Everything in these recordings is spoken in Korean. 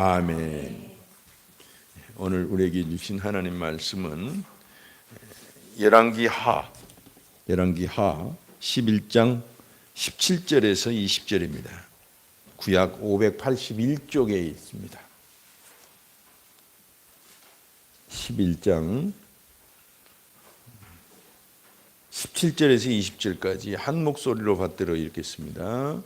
아멘. 오늘 우리에게 주신 하나님 말씀은 열왕기하 11장 17절에서 20절입니다. 구약 581쪽에 있습니다. 11장 17절에서 20절까지 한 목소리로 받들어 읽겠습니다.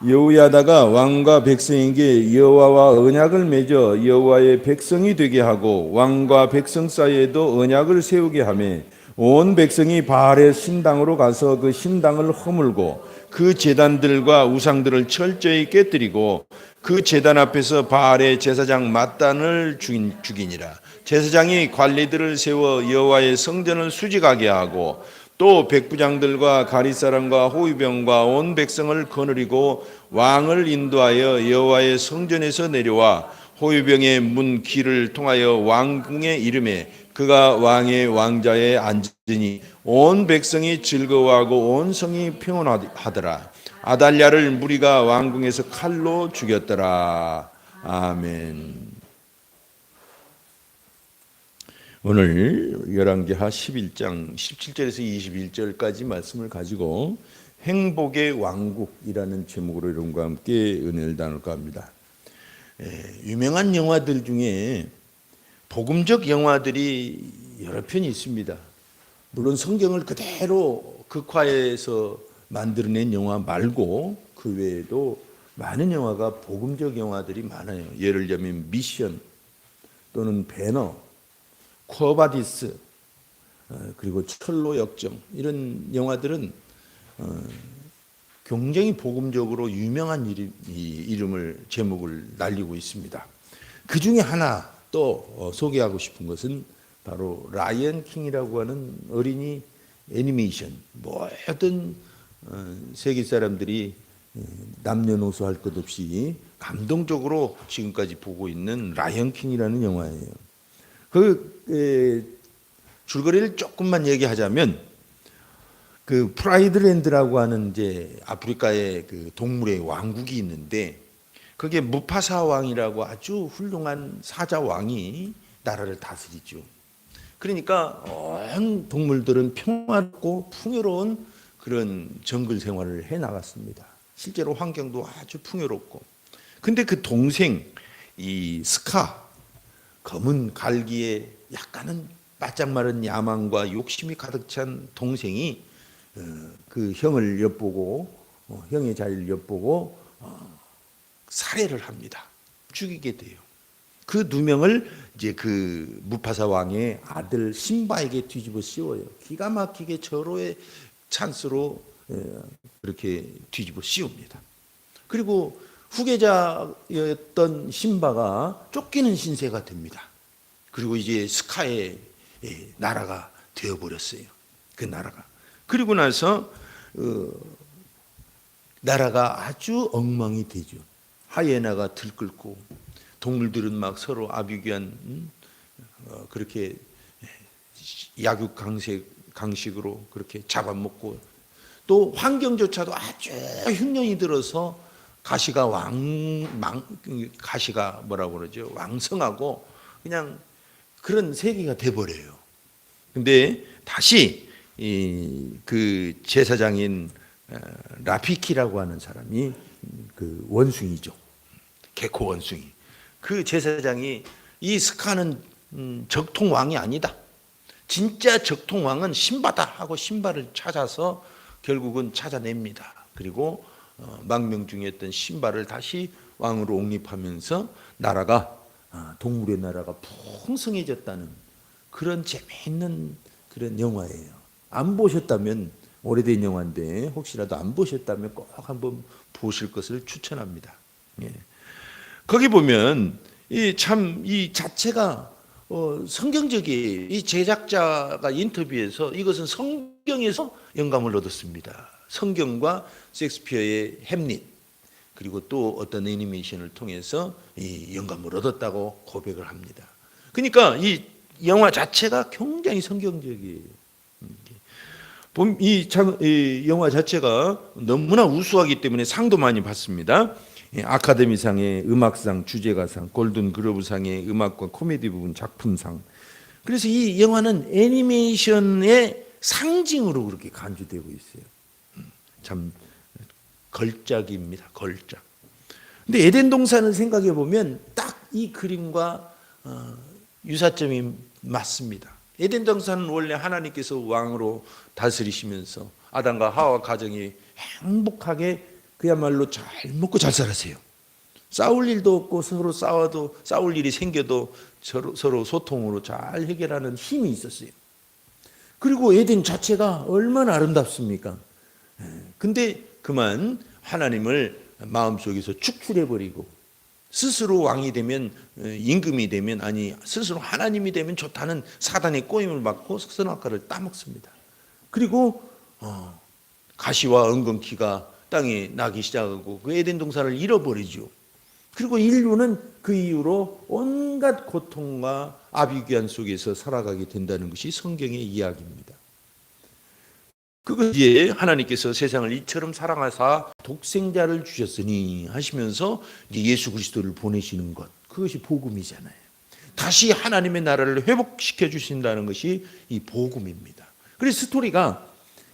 여호야다가 왕과 백성에게 여호와와 언약을 맺어 여호와의 백성이 되게 하고 왕과 백성 사이에도 언약을 세우게 하며 온 백성이 바알의 신당으로 가서 그 신당을 허물고 그 제단들과 우상들을 철저히 깨뜨리고 그 제단 앞에서 바알의 제사장 맏단을 죽이니라. 제사장이 관리들을 세워 여호와의 성전을 수직하게 하고 또 백부장들과 가릿사람과 호위병과 온 백성을 거느리고 왕을 인도하여 여호와의 성전에서 내려와 호위병의 문 길을 통하여 왕궁에 이르매 그가 왕의 왕자에 앉으니 온 백성이 즐거워하고 온 성이 평온하더라. 아달랴를 무리가 왕궁에서 칼로 죽였더라. 아멘. 오늘 열왕기하 11장 17절에서 21절까지 말씀을 가지고 행복의 왕국이라는 제목으로 여러분과 함께 은혜를 나눌까 합니다. 유명한 영화들 중에 복음적 영화들이 여러 편이 있습니다. 물론 성경을 그대로 극화해서 만들어낸 영화 말고 그 외에도 많은 영화가 복음적 영화들이 많아요. 예를 들면 미션 또는 배너, 쿼바디스, 그리고 철로 역정, 이런 영화들은 굉장히 복음적으로 유명한 이름을 제목을 날리고 있습니다. 그 중에 하나 또 소개하고 싶은 것은 바로 라이언 킹이라고 하는 어린이 애니메이션. 모든 세계 사람들이 남녀노소 할 것 없이 감동적으로 지금까지 보고 있는 라이언 킹이라는 영화예요. 줄거리를 조금만 얘기하자면 그 프라이드랜드라고 하는 이제 아프리카의 그 동물의 왕국이 있는데 그게 무파사 왕이라고 아주 훌륭한 사자 왕이 나라를 다스리죠. 그러니까 온 동물들은 평화롭고 풍요로운 그런 정글 생활을 해 나갔습니다. 실제로 환경도 아주 풍요롭고. 근데 그 동생 이 스카, 검은 갈기에 약간은 바짝 마른 야망과 욕심이 가득 찬 동생이 그 형을 엿보고 형의 자리를 엿보고 살해를 합니다. 죽이게 돼요. 그 두 명을 이제 그 무파사 왕의 아들 심바에게 뒤집어 씌워요. 기가 막히게 절호의 찬스로 그렇게 뒤집어 씌웁니다. 그리고 후계자였던 심바가 쫓기는 신세가 됩니다. 그리고 이제 스카의 나라가 되어버렸어요. 그 나라가. 그리고 나서 나라가 아주 엉망이 되죠. 하이에나가 들끓고 동물들은 막 서로 아비규환 그렇게 약육 강식으로 그렇게 잡아먹고 또 환경조차도 아주 흉년이 들어서 가시가 가시가 뭐라고 그러죠? 왕성하고 그냥 그런 세계가 돼버려요. 근데 다시 그 제사장인 라피키라고 하는 사람이 그 원숭이죠. 개코 원숭이. 그 제사장이 이 스카는 적통 왕이 아니다. 진짜 적통 왕은 신바다 하고 신바를 찾아서 결국은 찾아냅니다. 그리고 망명중이었던 신바를 다시 왕으로 옹립하면서 나라가 동물의 나라가 풍성해졌다는 그런 재미있는 그런 영화예요. 안 보셨다면 오래된 영화인데 혹시라도 안 보셨다면 꼭 한번 보실 것을 추천합니다. 예. 거기 보면 이 자체가 성경적이에요. 이 제작자가 인터뷰에서 이것은 성경에서 영감을 얻었습니다. 성경과 셰익스피어의 햄릿 그리고 또 어떤 애니메이션을 통해서 이 영감을 얻었다고 고백을 합니다. 그러니까 이 영화 자체가 굉장히 성경적이에요. 이 영화 자체가 너무나 우수하기 때문에 상도 많이 받습니다. 아카데미상의 음악상, 주제가상, 골든 글로브상의 음악과 코미디 부분 작품상. 그래서 이 영화는 애니메이션의 상징으로 그렇게 간주되고 있어요. 참 걸작입니다. 걸작. 근데 에덴 동산을 생각해 보면 딱 이 그림과 유사점이 맞습니다. 에덴 동산은 원래 하나님께서 왕으로 다스리시면서 아담과 하와 가정이 행복하게 그야말로 잘 먹고 잘 살았어요. 싸울 일도 없고 서로 싸워도 싸울 일이 생겨도 서로 소통으로 잘 해결하는 힘이 있었어요. 그리고 에덴 자체가 얼마나 아름답습니까? 근데 그만 하나님을 마음속에서 축출해버리고 스스로 왕이 되면 임금이 되면 아니 스스로 하나님이 되면 좋다는 사단의 꼬임을 받고 선악과를 따먹습니다. 그리고 가시와 엉겅퀴가 땅에 나기 시작하고 그 에덴 동산을 잃어버리죠. 그리고 인류는 그 이후로 온갖 고통과 아비규환 속에서 살아가게 된다는 것이 성경의 이야기입니다. 그것이 하나님께서 세상을 이처럼 사랑하사 독생자를 주셨으니 하시면서 예수 그리스도를 보내시는 것, 그것이 복음이잖아요. 다시 하나님의 나라를 회복시켜 주신다는 것이 이 복음입니다. 그래서 스토리가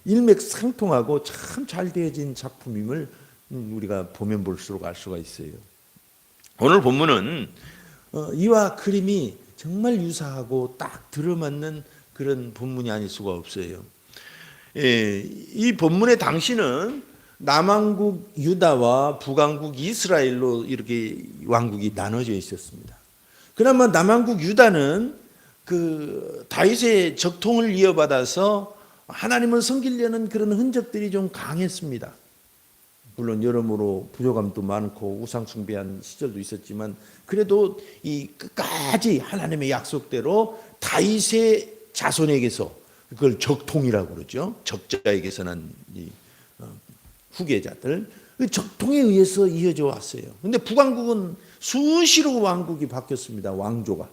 일맥상통하고 참 잘 되어진 작품임을 우리가 보면 볼수록 알 수가 있어요. 오늘 본문은 이와 그림이 정말 유사하고 딱 들어맞는 그런 본문이 아닐 수가 없어요. 이 본문의 당시는 남왕국 유다와 북왕국 이스라엘로 이렇게 왕국이 나눠져 있었습니다. 그나마 남왕국 유다는 그 다윗의 적통을 이어받아서 하나님을 섬기려는 그런 흔적들이 좀 강했습니다. 물론 여러모로 부족함도 많고 우상 숭배한 시절도 있었지만 그래도 이 끝까지 하나님의 약속대로 다윗의 자손에게서 그걸 적통이라고 그러죠. 적자에게서 난 이 후계자들 그 적통에 의해서 이어져 왔어요. 그런데 북왕국은 수시로 왕국이 바뀌었습니다. 왕조가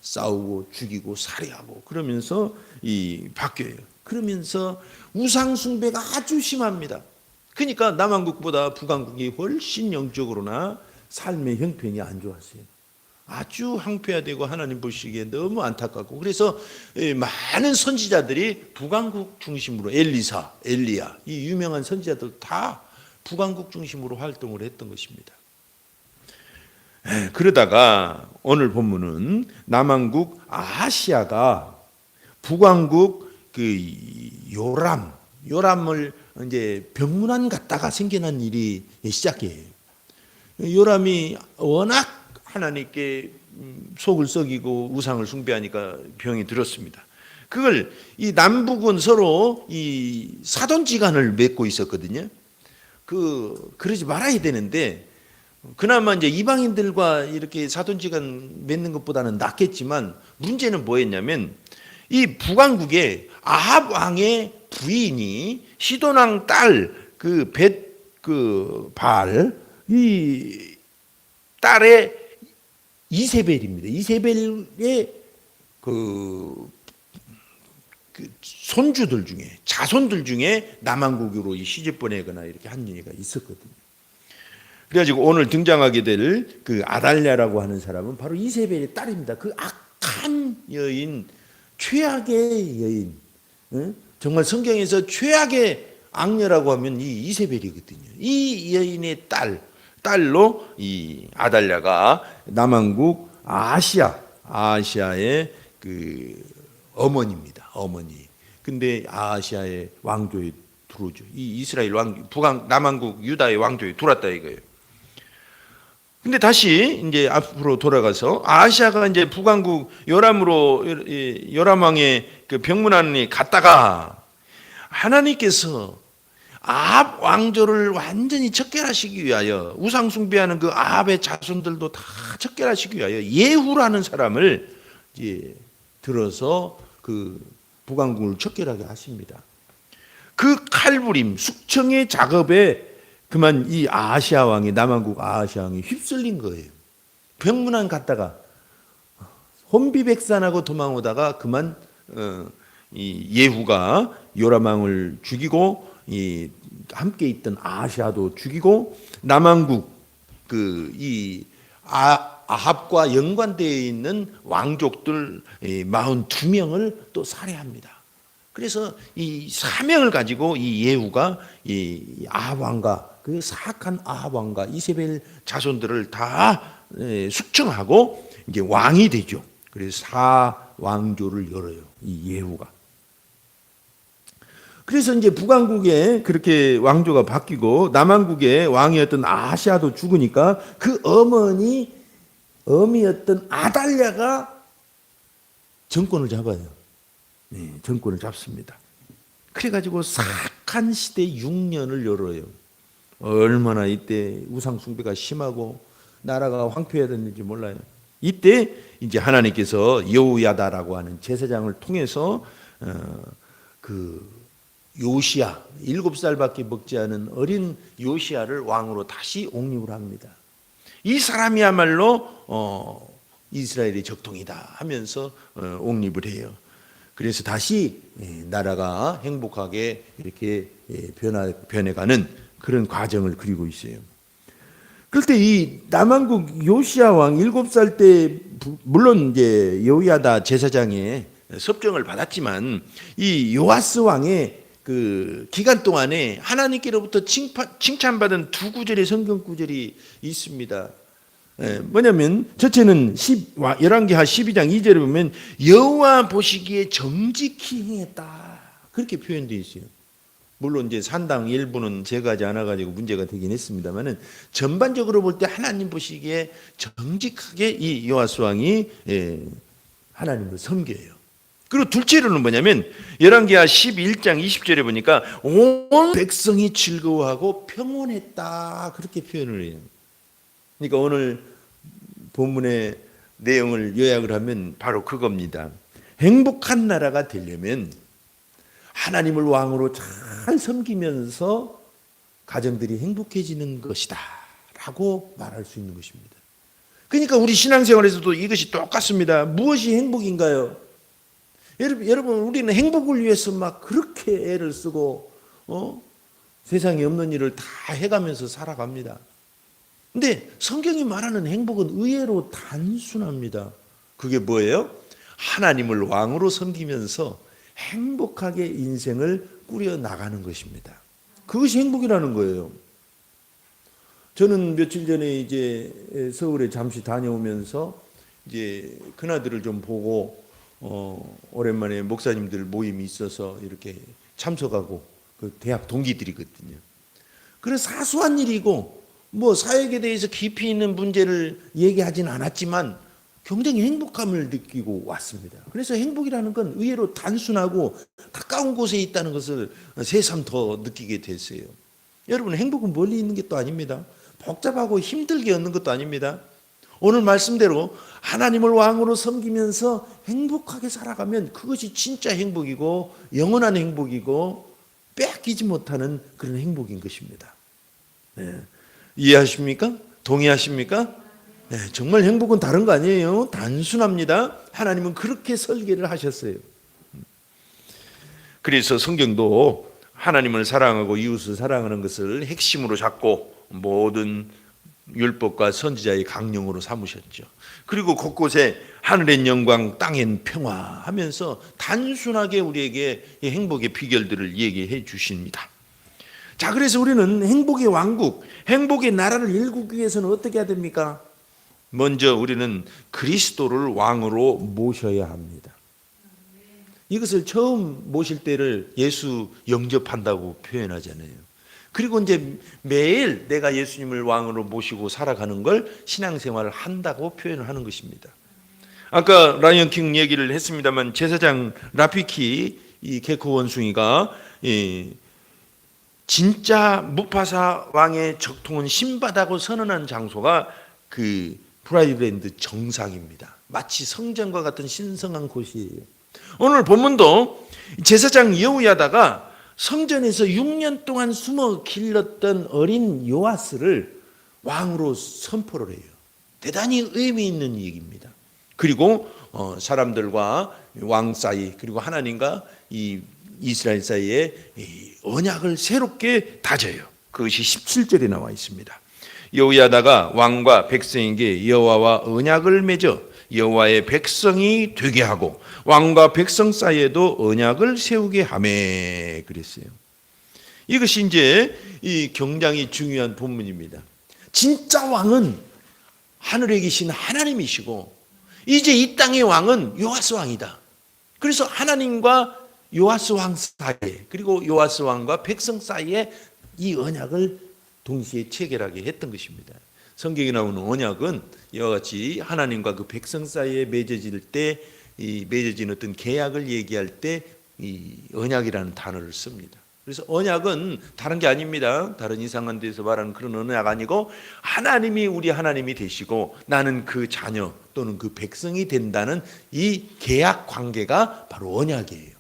싸우고 죽이고 살해하고 그러면서 이 바뀌어요. 그러면서 우상 숭배가 아주 심합니다. 그러니까 남왕국보다 북왕국이 훨씬 영적으로나 삶의 형편이 안 좋았어요. 아주 황폐화되고 하나님 보시기에 너무 안타깝고 그래서 많은 선지자들이 북왕국 중심으로 엘리사, 엘리야 이 유명한 선지자들 다 북왕국 중심으로 활동을 했던 것입니다. 그러다가 오늘 본문은 남왕국 아하시아가 북왕국 그 요람을 이제 병문안 갔다가 생겨난 일이 시작이에요. 요람이 워낙 하나님께 속을 썩이고 우상을 숭배하니까 병이 들었습니다. 그걸 이 남북은 서로 이 사돈지간을 맺고 있었거든요. 그러지 말아야 되는데 그나마 이제 이방인들과 이렇게 사돈지간 맺는 것보다는 낫겠지만 문제는 뭐였냐면 이 북왕국의 아합 왕의 부인이 시돈왕 딸 이 딸의 이세벨입니다. 이세벨의 그 손주들 중에 자손들 중에 남왕국으로 시집 보내거나 이렇게 한 얘기가 있었거든요. 그래가지고 오늘 등장하게 될 그 아달랴라고 하는 사람은 바로 이세벨의 딸입니다. 그 악한 여인, 최악의 여인, 정말 성경에서 최악의 악녀라고 하면 이 이세벨이거든요. 이 여인의 딸로 이 아달랴가 남왕국 아하시아의 그 어머니입니다. 어머니. 근데 아하시아의 왕조에 들어오죠. 이 이스라엘 남왕국 유다의 왕조에 들어왔다 이거예요. 근데 다시 이제 앞으로 돌아가서 아하시아가 이제 북왕국 요람 왕의 그 병문안에 갔다가 하나님께서 아합 왕조를 완전히 척결하시기 위하여 우상 숭배하는 그 아합의 자손들도 다 척결하시기 위하여 예후라는 사람을 이제 들어서 그 북왕국을 척결하게 하십니다. 그 칼부림 숙청의 작업에 그만 이 아하시아 왕이 남왕국 아하시아 왕이 휩쓸린 거예요. 병문안 갔다가 혼비백산하고 도망오다가 그만 이 예후가 요람 왕을 죽이고 이 함께 있던 아하시아도 죽이고 남왕국 이 아합과 연관되어 있는 왕족들 42명을 또 살해합니다. 그래서 이 사명을 가지고 이 예후가 이 아합 왕과 그 사악한 아합 왕과 이세벨 자손들을 다 숙청하고 이제 왕이 되죠. 그래서 사왕조를 열어요. 이 예후가. 그래서 이제 북왕국에 그렇게 왕조가 바뀌고 남왕국의 왕이었던 아하시아도 죽으니까 그 어미였던 아달랴가 정권을 잡아요. 네, 정권을 잡습니다. 그래가지고 사악한 시대 6년을 열어요. 얼마나 이때 우상 숭배가 심하고 나라가 황폐해야 됐는지 몰라요. 이때 이제 하나님께서 여호야다라고 하는 제사장을 통해서 그 요시야 7살밖에 먹지 않은 어린 요시야를 왕으로 다시 옹립을 합니다. 이 사람이야말로 이스라엘의 적통이다 하면서 옹립을 해요. 그래서 다시 나라가 행복하게 이렇게 변해가는 그런 과정을 그리고 있어요. 그럴 때 이 남왕국 요시야 왕 7살 때 물론 이제 여호야다 제사장의 섭정을 받았지만 이 요아스 왕의 그 기간 동안에 하나님께로부터 칭찬받은 두 구절의 성경 구절이 있습니다. 뭐냐면 첫째는 열왕기하 12장 2절에 보면 여호와 보시기에 정직히 행했다 그렇게 표현되어 있어요. 물론 이제 산당 일부는 제가 하지 않아 가지고 문제가 되긴 했습니다만은 전반적으로 볼 때 하나님 보시기에 정직하게 이 요아스 왕이 하나님을 섬겨요. 그리고 둘째로는 뭐냐면 열왕기하 11장 20절에 보니까 온 백성이 즐거워하고 평온했다 그렇게 표현을 해요. 그러니까 오늘 본문의 내용을 요약을 하면 바로 그겁니다. 행복한 나라가 되려면 하나님을 왕으로 잘 섬기면서 가정들이 행복해지는 것이다 라고 말할 수 있는 것입니다. 그러니까 우리 신앙생활에서도 이것이 똑같습니다. 무엇이 행복인가요? 여러분 우리는 행복을 위해서 막 그렇게 애를 쓰고 세상에 없는 일을 다 해가면서 살아갑니다. 근데 성경이 말하는 행복은 의외로 단순합니다. 그게 뭐예요? 하나님을 왕으로 섬기면서 행복하게 인생을 꾸려 나가는 것입니다. 그것이 행복이라는 거예요. 저는 며칠 전에 이제 서울에 잠시 다녀오면서 이제 큰아들을 좀 보고 오랜만에 목사님들 모임이 있어서 이렇게 참석하고 그 대학 동기들이거든요. 그래서 사소한 일이고 뭐 사역에 대해서 깊이 있는 문제를 얘기하진 않았지만 굉장히 행복함을 느끼고 왔습니다. 그래서 행복이라는 건 의외로 단순하고 가까운 곳에 있다는 것을 새삼 더 느끼게 됐어요. 여러분 행복은 멀리 있는 게 또 아닙니다. 복잡하고 힘들게 얻는 것도 아닙니다. 오늘 말씀대로 하나님을 왕으로 섬기면서 행복하게 살아가면 그것이 진짜 행복이고 영원한 행복이고 빼앗기지 못하는 그런 행복인 것입니다. 네. 이해하십니까? 동의하십니까? 네, 정말 행복은 다른 거 아니에요. 단순합니다. 하나님은 그렇게 설계를 하셨어요. 그래서 성경도 하나님을 사랑하고 이웃을 사랑하는 것을 핵심으로 잡고 모든 율법과 선지자의 강령으로 삼으셨죠. 그리고 곳곳에 하늘엔 영광 땅엔 평화 하면서 단순하게 우리에게 이 행복의 비결들을 얘기해 주십니다. 자, 그래서 우리는 행복의 왕국, 행복의 나라를 일구기 위해서는 어떻게 해야 됩니까? 먼저 우리는 그리스도를 왕으로 모셔야 합니다. 이것을 처음 모실 때를 예수 영접한다고 표현하잖아요. 그리고 이제 매일 내가 예수님을 왕으로 모시고 살아가는 걸 신앙생활을 한다고 표현을 하는 것입니다. 아까 라이언 킹 얘기를 했습니다만 제사장 라피키 이 개코 원숭이가 진짜 무파사 왕의 적통은 신바다고 선언한 장소가 그 프라이드랜드 정상입니다. 마치 성전과 같은 신성한 곳이에요. 오늘 본문도 제사장 여호야다가 성전에서 6년 동안 숨어 길렀던 어린 요아스를 왕으로 선포를 해요. 대단히 의미 있는 얘기입니다. 그리고 사람들과 왕 사이 그리고 하나님과 이 이스라엘 사이에 언약을 새롭게 다져요. 그것이 17절에 나와 있습니다. 여호야다가 왕과 백성에게 여호와와 언약을 맺어 여호와의 백성이 되게 하고 왕과 백성 사이에도 언약을 세우게 하매 그랬어요. 이것이 이제 이 굉장히 중요한 본문입니다. 진짜 왕은 하늘에 계신 하나님이시고 이제 이 땅의 왕은 요아스 왕이다. 그래서 하나님과 요아스 왕 사이에 그리고 요아스 왕과 백성 사이에 이 언약을 동시에 체결하게 했던 것입니다. 성경에 나오는 언약은 이와 같이 하나님과 그 백성 사이에 맺어질 때 이 맺어진 어떤 계약을 얘기할 때 이 언약이라는 단어를 씁니다. 그래서 언약은 다른 게 아닙니다. 다른 이상한 데서 말하는 그런 언약 아니고 하나님이 우리 하나님이 되시고 나는 그 자녀 또는 그 백성이 된다는 이 계약 관계가 바로 언약이에요.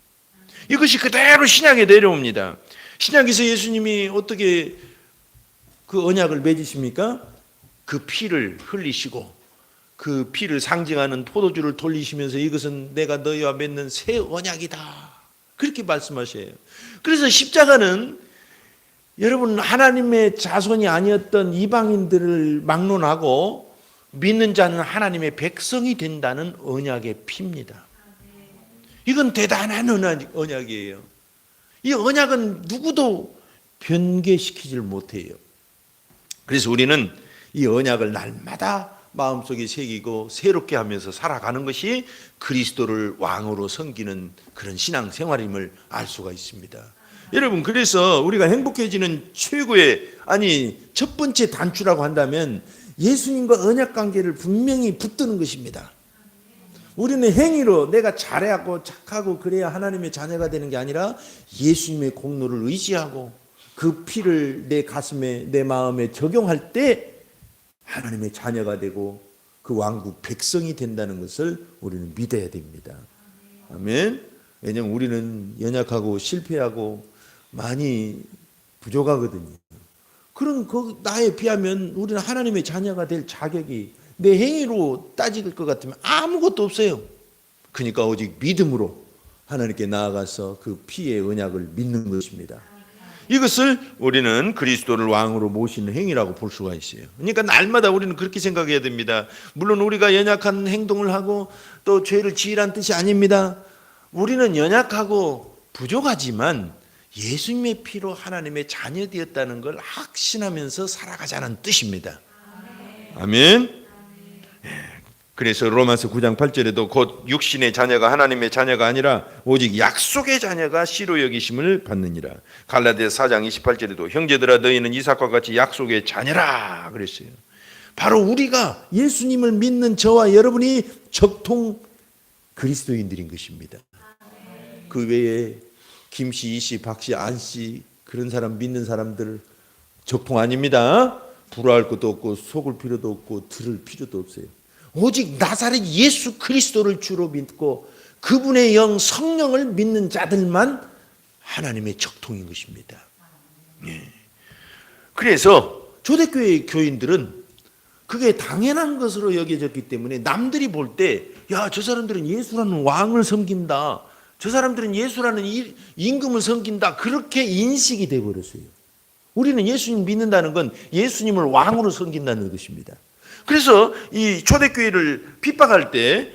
이것이 그대로 신약에 내려옵니다. 신약에서 예수님이 어떻게 그 언약을 맺으십니까? 그 피를 흘리시고 그 피를 상징하는 포도주를 돌리시면서 이것은 내가 너희와 맺는 새 언약이다. 그렇게 말씀하셔요. 그래서 십자가는 여러분 하나님의 자손이 아니었던 이방인들을 막론하고 믿는 자는 하나님의 백성이 된다는 언약의 피입니다. 이건 대단한 언약이에요. 이 언약은 누구도 변개시키질 못해요. 그래서 우리는 이 언약을 날마다 마음속에 새기고 새롭게 하면서 살아가는 것이 그리스도를 왕으로 섬기는 그런 신앙생활임을 알 수가 있습니다. 여러분 그래서 우리가 행복해지는 최고의 첫 번째 단추라고 한다면 예수님과 언약관계를 분명히 붙드는 것입니다. 우리는 행위로 내가 잘하고 착하고 그래야 하나님의 자녀가 되는 게 아니라 예수님의 공로를 의지하고 그 피를 내 가슴에 내 마음에 적용할 때 하나님의 자녀가 되고 그 왕국 백성이 된다는 것을 우리는 믿어야 됩니다. 아멘. 왜냐하면 우리는 연약하고 실패하고 많이 부족하거든요. 그런 나에 비하면 우리는 하나님의 자녀가 될 자격이 내 행위로 따질 것 같으면 아무것도 없어요. 그러니까 오직 믿음으로 하나님께 나아가서 그 피의 언약을 믿는 것입니다. 이것을 우리는 그리스도를 왕으로 모시는 행위라고 볼 수가 있어요. 그러니까 날마다 우리는 그렇게 생각해야 됩니다. 물론 우리가 연약한 행동을 하고 또 죄를 지으란 뜻이 아닙니다. 우리는 연약하고 부족하지만 예수님의 피로 하나님의 자녀 되었다는 걸 확신하면서 살아가자는 뜻입니다. 아멘. 그래서 로마서 9장 8절에도 곧 육신의 자녀가 하나님의 자녀가 아니라 오직 약속의 자녀가 씨로 여기심을 받느니라. 갈라디아서 4장 28절에도 형제들아 너희는 이삭과 같이 약속의 자녀라 그랬어요. 바로 우리가 예수님을 믿는 저와 여러분이 적통 그리스도인들인 것입니다. 그 외에 김씨, 이씨, 박씨, 안씨 그런 사람 믿는 사람들 적통 아닙니다. 부러워할 것도 없고 속을 필요도 없고 들을 필요도 없어요. 오직 나사렛 예수 그리스도를 주로 믿고 그분의 영 성령을 믿는 자들만 하나님의 적통인 것입니다. 예. 그래서 초대교회 교인들은 그게 당연한 것으로 여겨졌기 때문에 남들이 볼 때 야, 저 사람들은 예수라는 왕을 섬긴다. 저 사람들은 예수라는 임금을 섬긴다. 그렇게 인식이 되어버렸어요. 우리는 예수님 믿는다는 건 예수님을 왕으로 섬긴다는 것입니다. 그래서 이 초대교회를 핍박할 때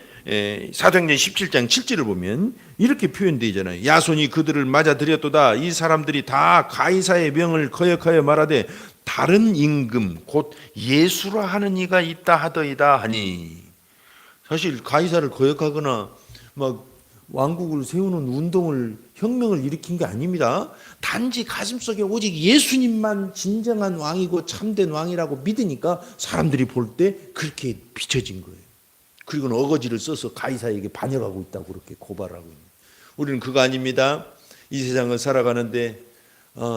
사도행전 17장 7절을 보면 이렇게 표현되잖아요. 야손이 그들을 맞아들였도다. 이 사람들이 다 가이사의 명을 거역하여 말하되 다른 임금 곧 예수라 하는 이가 있다 하더이다 하니. 사실 가이사를 거역하거나 막 왕국을 세우는 운동을 혁명을 일으킨 게 아닙니다. 단지 가슴속에 오직 예수님만 진정한 왕이고 참된 왕이라고 믿으니까 사람들이 볼 때 그렇게 비춰진 거예요. 그리고는 어거지를 써서 가이사에게 반역하고 있다고 그렇게 고발하고 있는. 우리는 그거 아닙니다. 이 세상을 살아가는데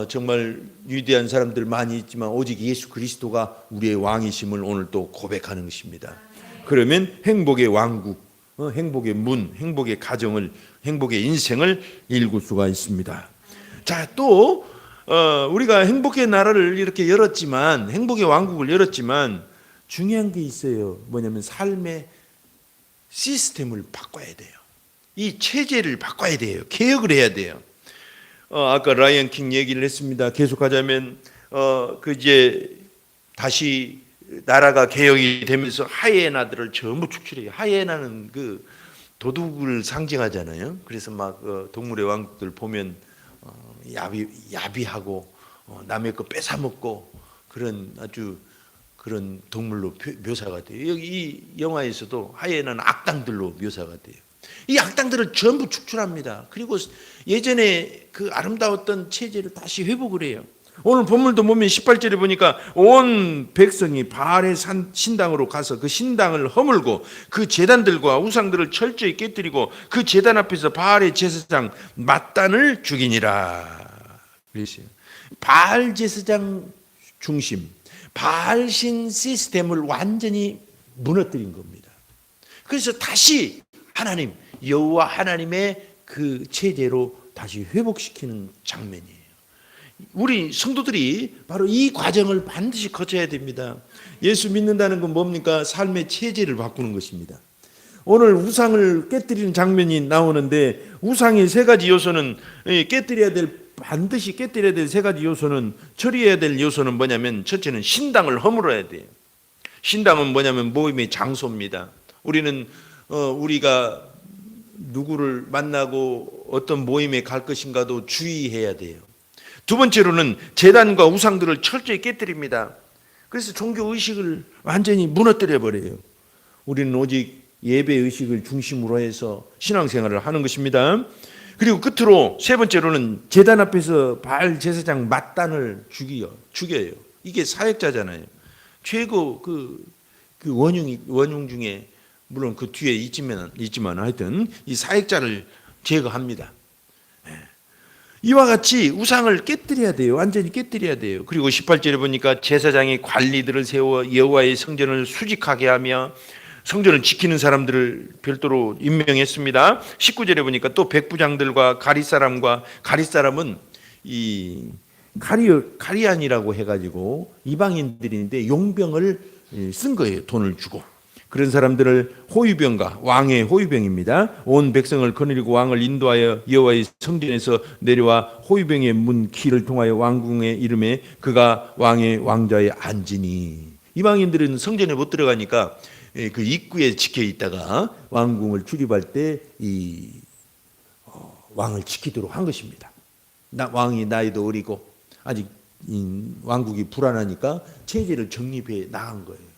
정말 위대한 사람들 많이 있지만 오직 예수 그리스도가 우리의 왕이심을 오늘 또 고백하는 것입니다. 그러면 행복의 왕국, 행복의 문, 행복의 가정을, 행복의 인생을 읽을 수가 있습니다. 자, 또 우리가 행복의 나라를 이렇게 열었지만, 행복의 왕국을 열었지만 중요한 게 있어요. 뭐냐면 삶의 시스템을 바꿔야 돼요. 이 체제를 바꿔야 돼요. 개혁을 해야 돼요. 아까 라이언 킹 얘기를 했습니다. 계속하자면 그 이제 다시 나라가 개혁이 되면서 하이에나들을 전부 축출해요. 하이에나는 그 도둑을 상징하잖아요. 그래서 막 동물의 왕국들 보면 야비하고 남의 거 뺏어 먹고 그런 아주 그런 동물로 묘사가 돼요. 여기 이 영화에서도 하이에나는 악당들로 묘사가 돼요. 이 악당들을 전부 축출합니다. 그리고 예전에 그 아름다웠던 체제를 다시 회복을 해요. 오늘 본문도 보면 18절에 보니까 온 백성이 바알의 신당으로 가서 그 신당을 허물고 그 제단들과 우상들을 철저히 깨뜨리고 그 제단 앞에서 바알의 제사장 mat단을 죽이니라. 그랬어요. 바알 제사장 중심, 바알신 시스템을 완전히 무너뜨린 겁니다. 그래서 다시 하나님, 여호와 하나님의 그 체제로 다시 회복시키는 장면이에요. 우리 성도들이 바로 이 과정을 반드시 거쳐야 됩니다. 예수 믿는다는 건 뭡니까? 삶의 체제를 바꾸는 것입니다. 오늘 우상을 깨뜨리는 장면이 나오는데 우상의 세 가지 요소는 반드시 깨뜨려야 될 세 가지 요소는 처리해야 될 요소는 뭐냐면 첫째는 신당을 허물어야 돼요. 신당은 뭐냐면 모임의 장소입니다. 우리는 우리가 누구를 만나고 어떤 모임에 갈 것인가도 주의해야 돼요. 두 번째로는 제단과 우상들을 철저히 깨뜨립니다. 그래서 종교의식을 완전히 무너뜨려 버려요. 우리는 오직 예배의식을 중심으로 해서 신앙생활을 하는 것입니다. 그리고 끝으로 세 번째로는 제단 앞에서 바알 제사장 mat단을 죽여요. 이게 사역자잖아요. 최고 그 원흉 중에 물론 그 뒤에 있지만 하여튼 이 사역자를 제거합니다. 이와 같이 우상을 깨뜨려야 돼요. 완전히 깨뜨려야 돼요. 그리고 18절에 보니까 제사장이 관리들을 세워 여호와의 성전을 수직하게 하며 성전을 지키는 사람들을 별도로 임명했습니다. 19절에 보니까 또 백부장들과 가릿사람은 이 가리안이라고 해가지고 이방인들인데 용병을 쓴 거예요. 돈을 주고. 그런 사람들을 호위병과 왕의 호위병입니다. 온 백성을 거느리고 왕을 인도하여 여호와의 성전에서 내려와 호위병의 문 길을 통하여 왕궁의 이름에 그가 왕의 왕좌에 앉으니. 이방인들은 성전에 못 들어가니까 그 입구에 지켜 있다가 왕궁을 출입할 때 이 왕을 지키도록 한 것입니다. 왕이 나이도 어리고 아직 왕국이 불안하니까 체제를 정립해 나간 거예요.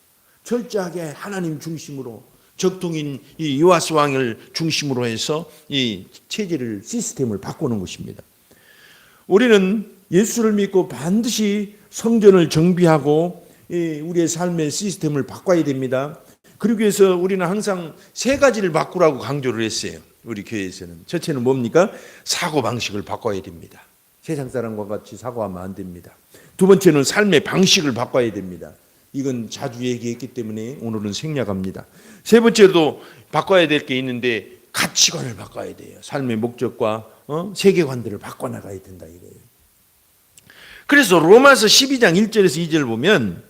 철저하게 하나님 중심으로 적통인 이 요아스 왕을 중심으로 해서 이 체제를 시스템을 바꾸는 것입니다. 우리는 예수를 믿고 반드시 성전을 정비하고 우리의 삶의 시스템을 바꿔야 됩니다. 그러기 위해서 우리는 항상 세 가지를 바꾸라고 강조를 했어요. 우리 교회에서는. 첫째는 뭡니까? 사고방식을 바꿔야 됩니다. 세상 사람과 같이 사고하면 안 됩니다. 두 번째는 삶의 방식을 바꿔야 됩니다. 이건 자주 얘기했기 때문에 오늘은 생략합니다. 세 번째도 바꿔야 될 게 있는데 가치관을 바꿔야 돼요. 삶의 목적과 세계관들을 바꿔나가야 된다 이거예요. 그래서 로마서 12장 1절에서 2절 보면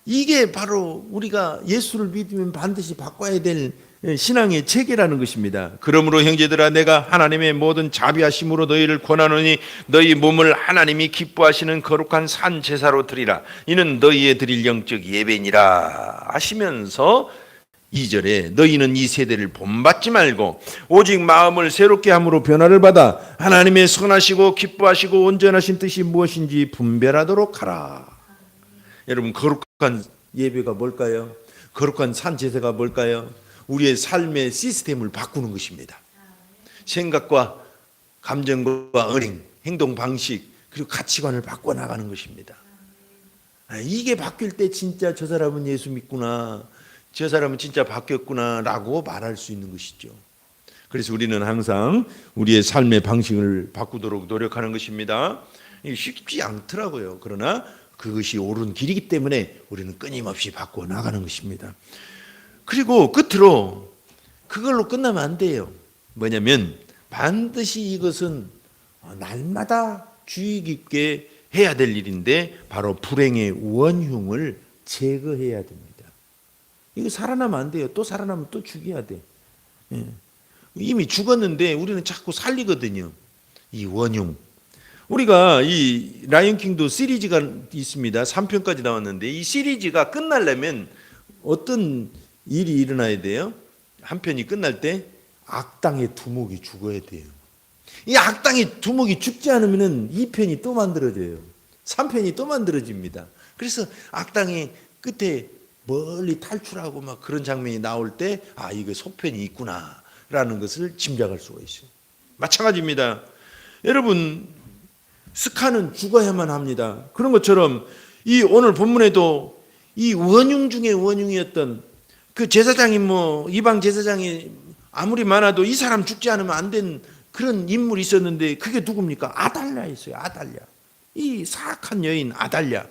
이게 바로 우리가 예수를 믿으면 반드시 바꿔야 될 신앙의 체계라는 것입니다. 그러므로 형제들아 내가 하나님의 모든 자비하심으로 너희를 권하노니 너희 몸을 하나님이 기뻐하시는 거룩한 산 제사로 드리라. 이는 너희의 드릴 영적 예배니라 하시면서 2절에 너희는 이 세대를 본받지 말고 오직 마음을 새롭게 함으로 변화를 받아 하나님의 선하시고 기뻐하시고 온전하신 뜻이 무엇인지 분별하도록 하라. 여러분 거룩한 예배가 뭘까요? 거룩한 산 제사가 뭘까요? 우리의 삶의 시스템을 바꾸는 것입니다. 생각과 감정과 언행, 행동 방식 그리고 가치관을 바꿔나가는 것입니다. 이게 바뀔 때 진짜 저 사람은 예수 믿구나, 저 사람은 진짜 바뀌었구나 라고 말할 수 있는 것이죠. 그래서 우리는 항상 우리의 삶의 방식을 바꾸도록 노력하는 것입니다. 쉽지 않더라고요. 그러나 그것이 옳은 길이기 때문에 우리는 끊임없이 바꿔 나가는 것입니다. 그리고 끝으로 그걸로 끝나면 안 돼요. 뭐냐면 반드시 이것은 날마다 주의 깊게 해야 될 일인데 바로 불행의 원흉을 제거해야 됩니다. 이거 살아나면 안 돼요. 또 살아나면 또 죽여야 돼. 이미 죽었는데 우리는 자꾸 살리거든요. 이 원흉. 우리가 이 라이언킹도 시리즈가 있습니다. 3편까지 나왔는데 이 시리즈가 끝나려면 어떤 일이 일어나야 돼요? 한 편이 끝날 때 악당의 두목이 죽어야 돼요. 이 악당의 두목이 죽지 않으면 2편이 또 만들어져요. 3편이 또 만들어집니다. 그래서 악당이 끝에 멀리 탈출하고 막 그런 장면이 나올 때 이거 속편이 있구나라는 것을 짐작할 수가 있어요. 마찬가지입니다. 여러분, 스카는 죽어야만 합니다. 그런 것처럼 이 오늘 본문에도 이 원흉 중에 원흉이었던 그 제사장이 이방 제사장이 아무리 많아도 이 사람 죽지 않으면 안 된 그런 인물이 있었는데 그게 누굽니까? 아달랴였어요. 아달랴. 이 사악한 여인 아달랴.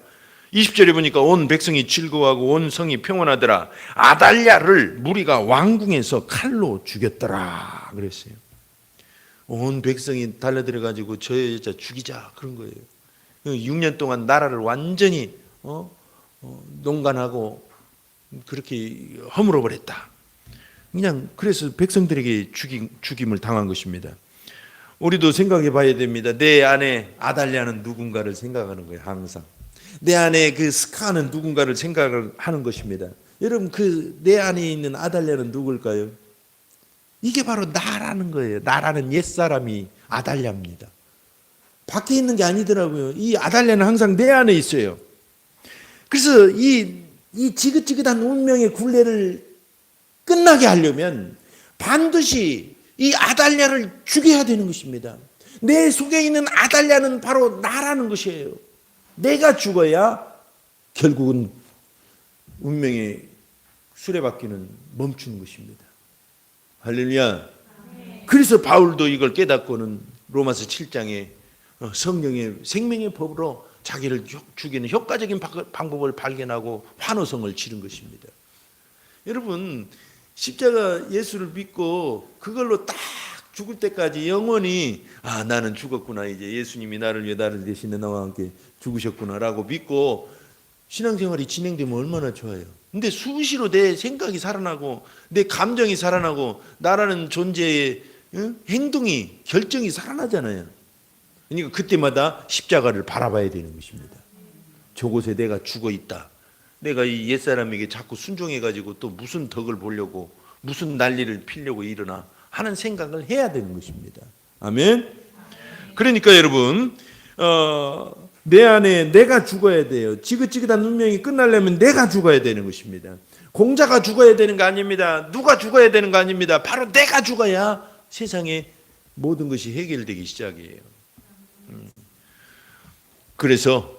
20절에 보니까 온 백성이 즐거워하고 온 성이 평온하더라. 아달랴를 무리가 왕궁에서 칼로 죽였더라 그랬어요. 온 백성이 달려들어가지고 저 여자 죽이자 그런 거예요. 6년 동안 나라를 완전히 농간하고 그렇게 허물어 버렸다. 그냥 그래서 백성들에게 죽임을 당한 것입니다. 우리도 생각해 봐야 됩니다. 내 안에 아달랴는 누군가를 생각하는 거예요. 항상 내 안에 그 스카는 누군가를 생각을 하는 것입니다. 여러분, 그 내 안에 있는 아달랴는 누굴까요? 이게 바로 나라는 거예요. 나라는 옛사람이 아달랴입니다. 밖에 있는 게 아니더라고요. 이 아달랴는 항상 내 안에 있어요. 그래서 이 지긋지긋한 운명의 굴레를 끝나게 하려면 반드시 이 아달랴를 죽여야 되는 것입니다. 내 속에 있는 아달랴는 바로 나라는 것이에요. 내가 죽어야 결국은 운명의 수레바퀴는 멈추는 것입니다. 할렐루야. 그래서 바울도 이걸 깨닫고는 로마서 7장에 성령의 생명의 법으로 자기를 죽이는 효과적인 방법을 발견하고 환호성을 지른 것입니다. 여러분, 십자가 예수를 믿고 그걸로 딱 죽을 때까지 영원히 나는 죽었구나, 이제 예수님이 나를 위해 나를 대신해 나와 함께 죽으셨구나라고 믿고 신앙생활이 진행되면 얼마나 좋아요. 근데 수시로 내 생각이 살아나고 내 감정이 살아나고 나라는 존재의 행동이 결정이 살아나잖아요. 그러니까 그때마다 십자가를 바라봐야 되는 것입니다. 저곳에 내가 죽어 있다. 내가 이 옛사람에게 자꾸 순종해가지고 또 무슨 덕을 보려고 무슨 난리를 피려고 일어나 하는 생각을 해야 되는 것입니다. 아멘. 그러니까 여러분, 내 안에 내가 죽어야 돼요. 지긋지긋한 운명이 끝나려면 내가 죽어야 되는 것입니다. 공자가 죽어야 되는 거 아닙니다. 누가 죽어야 되는 거 아닙니다. 바로 내가 죽어야 세상의 모든 것이 해결되기 시작이에요. 그래서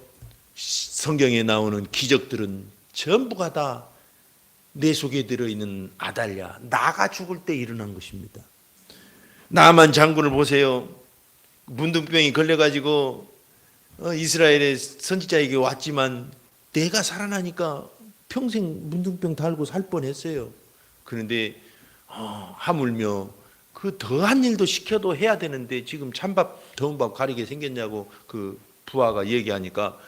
성경에 나오는 기적들은 전부가 다 내 속에 들어있는 아달랴, 나가 죽을 때 일어난 것입니다. 나만 장군을 보세요. 문둥병이 걸려가지고 이스라엘의 선지자에게 왔지만 내가 살아나니까 평생 문둥병 달고 살 뻔했어요. 그런데 하물며 그 더한 일도 시켜도 해야 되는데 지금 찬밥 더운 밥 가리게 생겼냐고 그 부하가 얘기하니까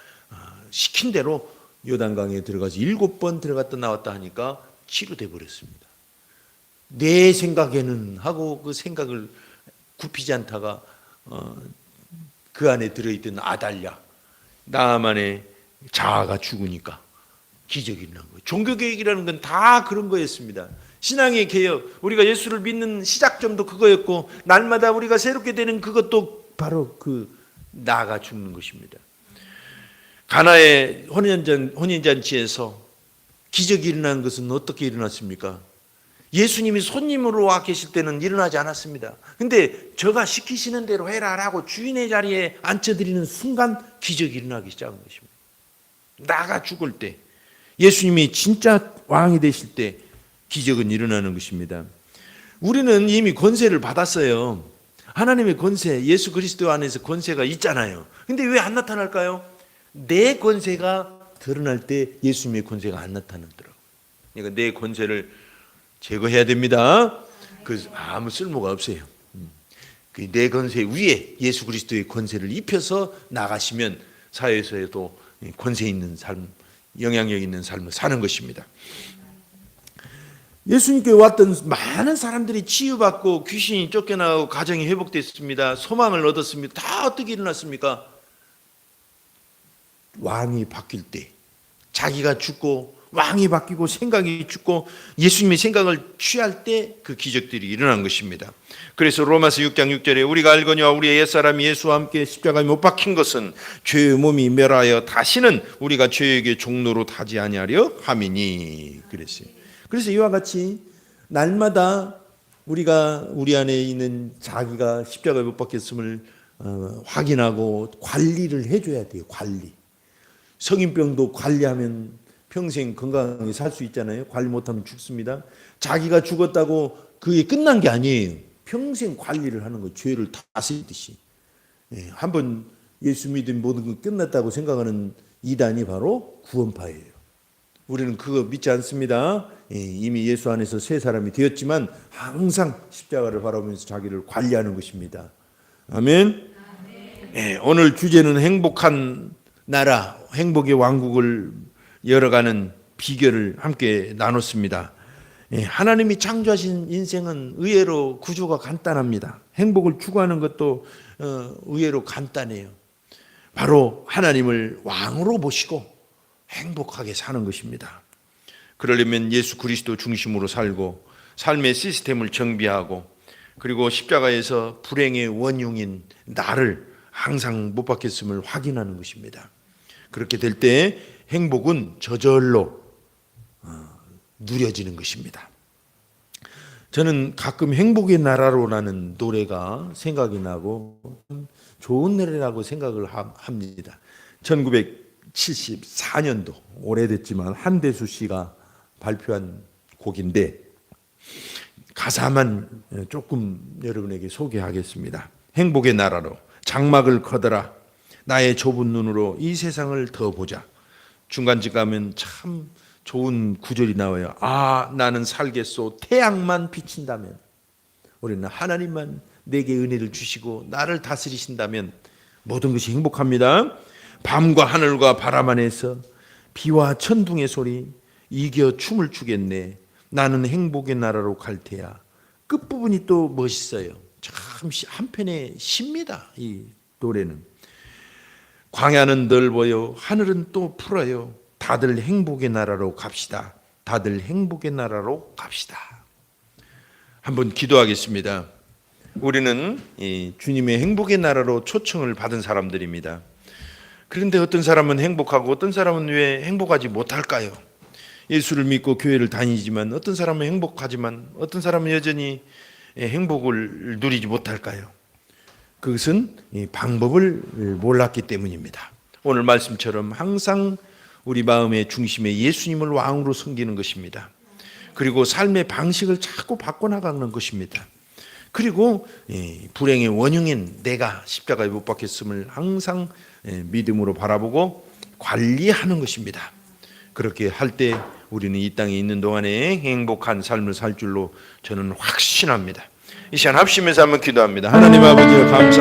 시킨 대로 요단강에 들어가서 7번 들어갔다 나왔다 하니까 치료돼 버렸습니다. 내 생각에는 하고 그 생각을 굽히지 않다가 그 안에 들어있던 아달랴, 나만의 자아가 죽으니까 기적이 일어난 거예요. 종교개혁이라는 건 다 그런 거였습니다. 신앙의 개혁, 우리가 예수를 믿는 시작점도 그거였고 날마다 우리가 새롭게 되는 그것도 바로 그 나가 죽는 것입니다. 가나의 혼인잔치에서 기적이 일어난 것은 어떻게 일어났습니까? 예수님이 손님으로 와 계실 때는 일어나지 않았습니다. 근데 저가 시키시는 대로 해라라고 주인의 자리에 앉혀드리는 순간 기적이 일어나기 시작한 것입니다. 나가 죽을 때, 예수님이 진짜 왕이 되실 때 기적은 일어나는 것입니다. 우리는 이미 권세를 받았어요. 하나님의 권세, 예수 그리스도 안에서 권세가 있잖아요. 근데 왜 안 나타날까요? 내 권세가 드러날 때 예수님의 권세가 안 나타나더라고요. 그러니까 내 권세를 제거해야 됩니다. 그 아무 쓸모가 없어요. 그 내 권세 위에 예수 그리스도의 권세를 입혀서 나가시면 사회에서도 권세 있는 삶, 영향력 있는 삶을 사는 것입니다. 예수님께 왔던 많은 사람들이 치유받고 귀신이 쫓겨나고 가정이 회복됐습니다. 소망을 얻었습니다. 다 어떻게 일어났습니까? 왕이 바뀔 때, 자기가 죽고 왕이 바뀌고 생각이 죽고 예수님의 생각을 취할 때 그 기적들이 일어난 것입니다. 그래서 로마서 6장 6절에 우리가 알거니와 우리의 옛사람이 예수와 함께 십자가에 못 박힌 것은 죄의 몸이 멸하여 다시는 우리가 죄에게 종로로 타지 아니하려 함이니 그랬어요. 그래서 이와 같이 날마다 우리가 우리 안에 있는 자기가 십자가에 못 박혔음을 확인하고 관리를 해줘야 돼요. 관리. 성인병도 관리하면 평생 건강하게 살 수 있잖아요. 관리 못하면 죽습니다. 자기가 죽었다고 그게 끝난 게 아니에요. 평생 관리를 하는 거예요. 죄를 다스리듯이. 한번 예수 믿으면 모든 건 끝났다고 생각하는 이단이 바로 구원파예요. 우리는 그거 믿지 않습니다. 이미 예수 안에서 새 사람이 되었지만 항상 십자가를 바라보면서 자기를 관리하는 것입니다. 아멘. 오늘 주제는 행복한 나라, 행복의 왕국을 열어가는 비결을 함께 나눴습니다. 하나님이 창조하신 인생은 의외로 구조가 간단합니다. 행복을 추구하는 것도 의외로 간단해요. 바로 하나님을 왕으로 모시고 행복하게 사는 것입니다. 그러려면 예수 그리스도 중심으로 살고 삶의 시스템을 정비하고 그리고 십자가에서 불행의 원흉인 나를 항상 못 박혔음을 확인하는 것입니다. 그렇게 될 때 행복은 저절로 누려지는 것입니다. 저는 가끔 행복의 나라로라는 노래가 생각이 나고 좋은 노래라고 생각을 합니다. 1974년도 오래됐지만 한대수 씨가 발표한 곡인데 가사만 조금 여러분에게 소개하겠습니다. 행복의 나라로 장막을 걷어라 나의 좁은 눈으로 이 세상을 더 보자. 중간쯤 가면 참 좋은 구절이 나와요. 아, 나는 살겠소. 태양만 비친다면, 우리는 하나님만 내게 은혜를 주시고 나를 다스리신다면 모든 것이 행복합니다. 밤과 하늘과 바람 안에서 비와 천둥의 소리 이겨 춤을 추겠네. 나는 행복의 나라로 갈 테야. 끝부분이 또 멋있어요. 참 한편의 시입니다. 이 노래는. 광야는 넓어요. 하늘은 또 풀어요. 다들 행복의 나라로 갑시다. 다들 행복의 나라로 갑시다. 한번 기도하겠습니다. 우리는 이 주님의 행복의 나라로 초청을 받은 사람들입니다. 그런데 어떤 사람은 행복하고 어떤 사람은 왜 행복하지 못할까요? 예수를 믿고 교회를 다니지만 어떤 사람은 행복하지만 어떤 사람은 여전히 행복을 누리지 못할까요? 그것은 방법을 몰랐기 때문입니다. 오늘 말씀처럼 항상 우리 마음의 중심에 예수님을 왕으로 섬기는 것입니다. 그리고 삶의 방식을 자꾸 바꿔나가는 것입니다. 그리고 불행의 원흉인 내가 십자가에 못 박혔음을 항상 믿음으로 바라보고 관리하는 것입니다. 그렇게 할 때 우리는 이 땅에 있는 동안에 행복한 삶을 살 줄로 저는 확신합니다. 이 시간 합심해서 한번 기도합니다. 하나님 아버지 감사